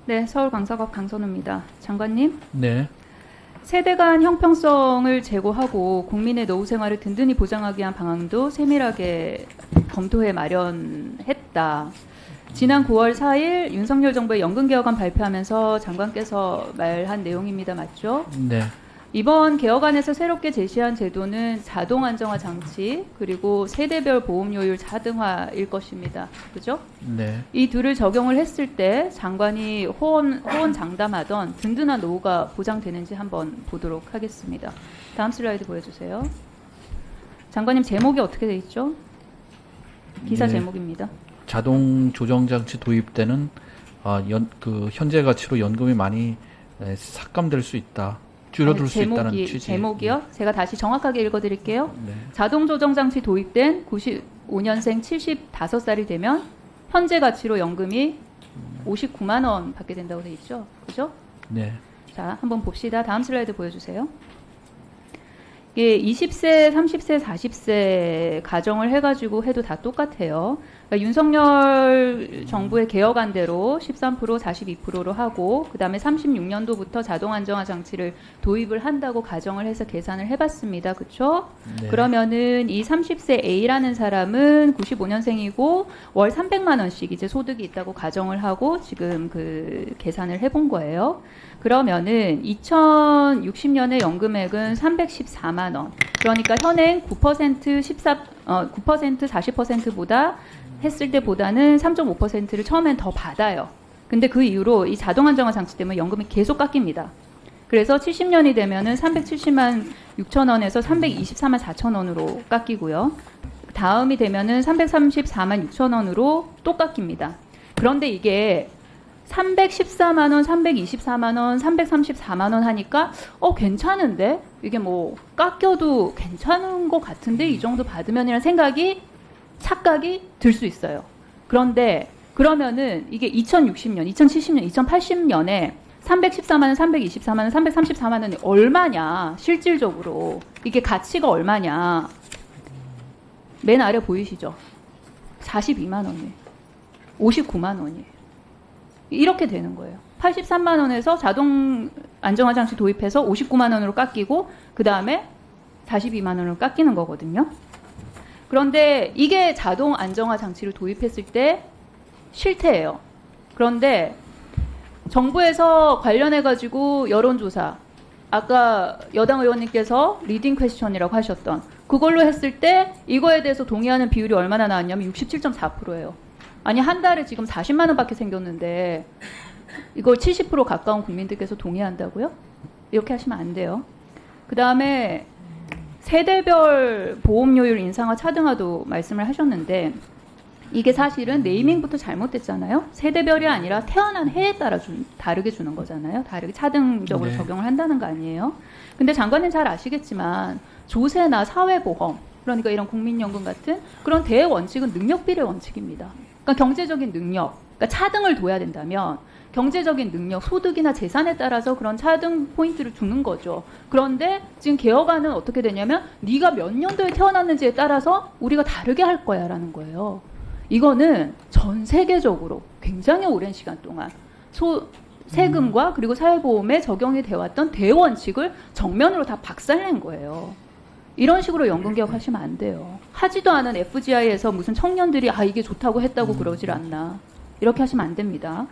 네, 서울 강서갑 강선우입니다. 장관님, 네. 세대 간 형평성을 제고하고 국민의 노후 생활을 든든히 보장하기 위한 방안도 세밀하게 검토해 마련했다. 지난 9월 4일 윤석열 정부의 연금개혁안 발표하면서 장관께서 말한 내용입니다. 맞죠? 네. 이번 개혁안에서 새롭게 제시한 제도는 자동 안정화 장치 그리고 세대별 보험료율 자등화일 것입니다. 그죠? 네. 이 둘을 적용을 했을 때 장관이 호언장담하던 든든한 노후가 보장되는지 한번 보도록 하겠습니다. 다음 슬라이드 보여주세요. 장관님 제목이 어떻게 돼 있죠? 기사 네. 제목입니다. 자동 조정 장치 도입 때는 현재 가치로 연금이 많이 삭감될 수 있다. 줄어들 수 있다는 취지. 제목이요? 제가 다시 정확하게 읽어드릴게요. 네. 자동 조정 장치 도입된 95년생 75살이 되면 현재 가치로 연금이 59만 원 받게 된다고 돼 있죠. 그죠? 네. 자, 한번 봅시다. 다음 슬라이드 보여주세요. 이게 20세, 30세, 40세 가정을 해가지고 해도 다 똑같아요. 그러니까 윤석열 정부의 개혁안대로 13%, 42%로 하고 그 다음에 36년도부터 자동 안정화 장치를 도입을 한다고 가정을 해서 계산을 해봤습니다. 그렇죠? 네. 그러면은 이 30세 A라는 사람은 95년생이고 월 300만 원씩 이제 소득이 있다고 가정을 하고 지금 그 계산을 해본 거예요. 그러면은 2060년의 연금액은 314만 원. 그러니까 현행 9% 9% 40%보다 했을 때보다는 3.5%를 처음엔 더 받아요. 근데 그 이후로 이 자동 안정화 장치 때문에 연금이 계속 깎입니다. 그래서 70년이 되면은 370만 6천 원에서 324만 4천 원으로 깎이고요. 다음이 되면은 334만 6천 원으로 또 깎입니다. 그런데 이게 314만 원, 324만 원, 334만 원 하니까 괜찮은데? 이게 뭐 깎여도 괜찮은 것 같은데 이 정도 받으면이라는 착각이 들 수 있어요. 그런데 그러면은 이게 2060년, 2070년, 2080년에 314만 원, 324만 원, 334만 원이 얼마냐? 실질적으로 이게 가치가 얼마냐? 맨 아래 보이시죠? 42만 원이에요. 59만 원이에요. 이렇게 되는 거예요. 83만 원에서 자동 안정화 장치 도입해서 59만 원으로 깎이고 그 다음에 42만 원으로 깎이는 거거든요. 그런데 이게 자동 안정화 장치를 도입했을 때 실태예요. 그런데 정부에서 관련해가지고 여론조사, 아까 여당 의원님께서 리딩 퀘스천이라고 하셨던 그걸로 했을 때 이거에 대해서 동의하는 비율이 얼마나 나왔냐면 67.4%예요. 아니 한 달에 지금 40만 원밖에 생겼는데 이걸 70% 가까운 국민들께서 동의한다고요? 이렇게 하시면 안 돼요. 그 다음에 세대별 보험료율 인상화 차등화도 말씀을 하셨는데 이게 사실은 네이밍부터 잘못됐잖아요. 세대별이 아니라 태어난 해에 따라 다르게 주는 거잖아요. 다르게 차등적으로 네. 적용을 한다는 거 아니에요. 근데 장관님 잘 아시겠지만 조세나 사회보험 그러니까 이런 국민연금 같은 그런 대원칙은 능력비례 원칙입니다. 그러니까 경제적인 능력, 그러니까 차등을 둬야 된다면 경제적인 능력, 소득이나 재산에 따라서 그런 차등 포인트를 주는 거죠. 그런데 지금 개혁안은 어떻게 되냐면 네가 몇 년도에 태어났는지에 따라서 우리가 다르게 할 거야 라는 거예요. 이거는 전 세계적으로 굉장히 오랜 시간 동안 세금과 그리고 사회보험에 적용이 되어왔던 대원칙을 정면으로 다 박살낸 거예요. 이런 식으로 연금개혁 하시면 안 돼요. 하지도 않은 FGI에서 무슨 청년들이 이게 좋다고 했다고 그러질 않나. 이렇게 하시면 안 됩니다.